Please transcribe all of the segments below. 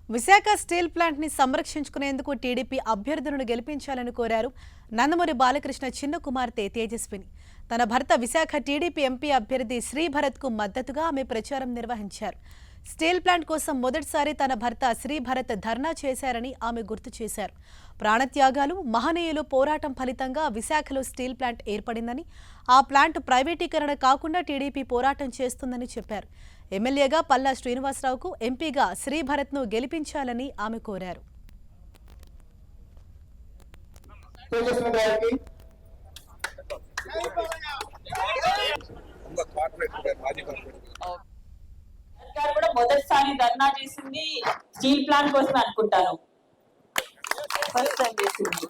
Visakha steel plant ని సంరక్షించుకునేందుకు TDP అభ్యర్థులను గెలిపించాలని కోరారు నందమూరి బాలకృష్ణ చిన్న కుమార్తె తేజస్విని. తన భర్త విశాఖ టీడీపీ ఎంపీ అభ్యర్థి శ్రీభరత్ కు మద్దతుగా ఆమె ప్రచారం నిర్వహించారు. స్టీల్ ప్లాంట్ కోసం మొదటిసారి తన భర్త శ్రీభరత్ ధర్నా చేశారని ఆమె గుర్తు చేశారు. ప్రాణత్యాగాలు, మహనీయులు పోరాటం ఫలితంగా విశాఖలో స్టీల్ ప్లాంట్ ఏర్పడిందని, ఆ ప్లాంట్ ప్రైవేటీకరణ కాకుండా టీడీపీ పోరాటం చేస్తుందని చెప్పారు. ఎమ్మెల్యేగా పల్లా శ్రీనివాసరావుకు, ఎంపీగా శ్రీభరత్ను గెలిపించాలని ఆమె కోరారు. మొదటిసారి ధర్నా చేసింది స్టీల్ ప్లాంట్ కోసం అనుకుంటాను. ఫస్ట్ టైం చేసింది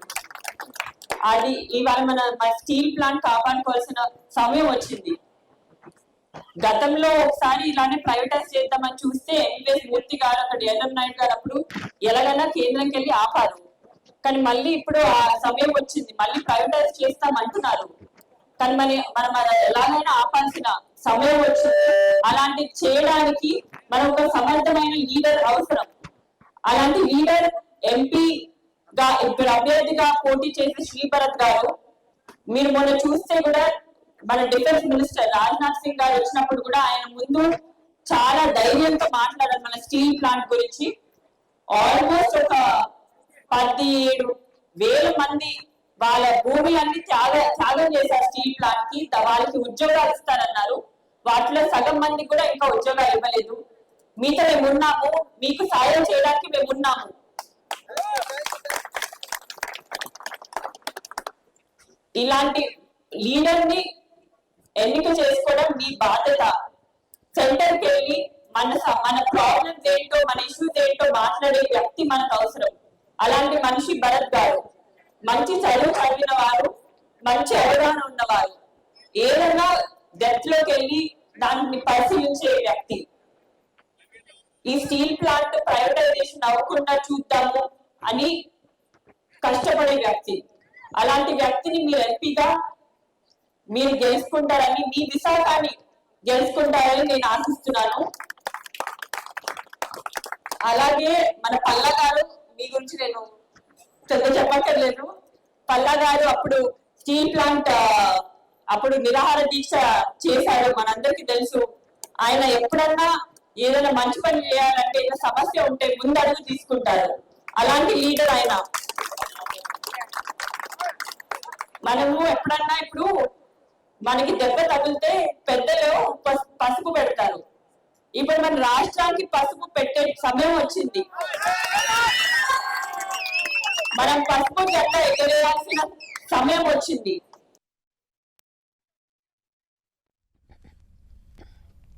అది. ఇవాళ మన స్టీల్ ప్లాంట్ కాపాడుకోవాల్సిన సమయం వచ్చింది. గతంలో ఒకసారి ఇలానే ప్రైవేటైజ్ చేద్దామని చూస్తే ఎంపీఎస్ మూర్తి గారు, అక్కడ ఎల్ఎం నాయుడు గారు అప్పుడు ఎలాగైనా కేంద్రంకి వెళ్ళి ఆపారు. కానీ మళ్ళీ ఇప్పుడు ఆ సమయం వచ్చింది, మళ్ళీ ప్రైవేటైజ్ చేస్తామంటున్నారు. కానీ మనం ఎలాగైనా ఆపాల్సిన సమయం వచ్చింది. అలాంటి చేయడానికి మనం ఒక సమర్థమైన లీడర్ అవసరం. అలాంటి లీడర్ ఎంపీగా ఇప్పుడు అభ్యర్థిగా పోటీ చేసే శ్రీభరత్ గారు. మీరు మొన్న చూస్తే కూడా మన డిఫెన్స్ మినిస్టర్ రాజ్నాథ్ సింగ్ గారు వచ్చినప్పుడు కూడా ఆయన ముందు చాలా ధైర్యంతో మాట్లాడారు మన స్టీల్ ప్లాంట్ గురించి. ఆల్మోస్ట్ ఒక 17,000 మంది వాళ్ళ భూములన్నీ త్యాగం చేశారు స్టీల్ ప్లాంట్ కి. వాళ్ళకి ఉద్యోగాలు ఇస్తారన్నారు. వాటిలో సగం మంది కూడా ఇంకా ఉద్యోగాలు ఇవ్వలేదు. మీతో మేమున్నాము, మీకు సాయం చేయడానికి మేమున్నాము. ఇలాంటి లీడర్ ని ఎన్నిక చేసుకోవడం మీ బాధ్యత. సెంటర్కి వెళ్ళి మన ప్రాబ్లమ్స్ ఏంటో, మన ఇష్యూస్ ఏంటో మాట్లాడే వ్యక్తి మనకు అవసరం. అలాంటి మనిషి భరత్ గారు. మంచి చదువు చదివిన వారు, మంచి అవగాహన ఉన్నవారు, ఏదైనా డెప్త్ లోకి వెళ్ళి దాన్ని పరిశీలించే వ్యక్తి. ఈ స్టీల్ ప్లాంట్ ప్రైవేటైజేషన్ అవ్వకుండా చూద్దాము అని కష్టపడే వ్యక్తి. అలాంటి వ్యక్తిని మీరు ఎంపీగా మీరు గెలుచుకుంటారని, మీ విశాఖని గెలుచుకుంటారని నేను ఆశిస్తున్నాను. అలాగే మన పల్లా గారు, మీ గురించి నేను చెప్పక్కర్లేదు. పల్లా గారు అప్పుడు స్టీల్ ప్లాంట్ అప్పుడు నిరాహార దీక్ష చేశారు, మనందరికీ తెలుసు. ఆయన ఎప్పుడన్నా ఏదైనా మంచి పని చేయాలంటే, ఏదైనా సమస్య ఉంటే ముందడుగు తీసుకుంటారు. అలాంటి లీడర్ ఆయన. మనము ఎప్పుడన్నా ఇప్పుడు మనకి దెబ్బ తగిలితే పెద్దలు పసుపు పెడతారు. ఇప్పుడు మన రాష్ట్రానికి పసుపు పెట్టే సమయం వచ్చింది. మనం పసుపు జెండా ఎగరేయాల్సిన సమయం వచ్చింది.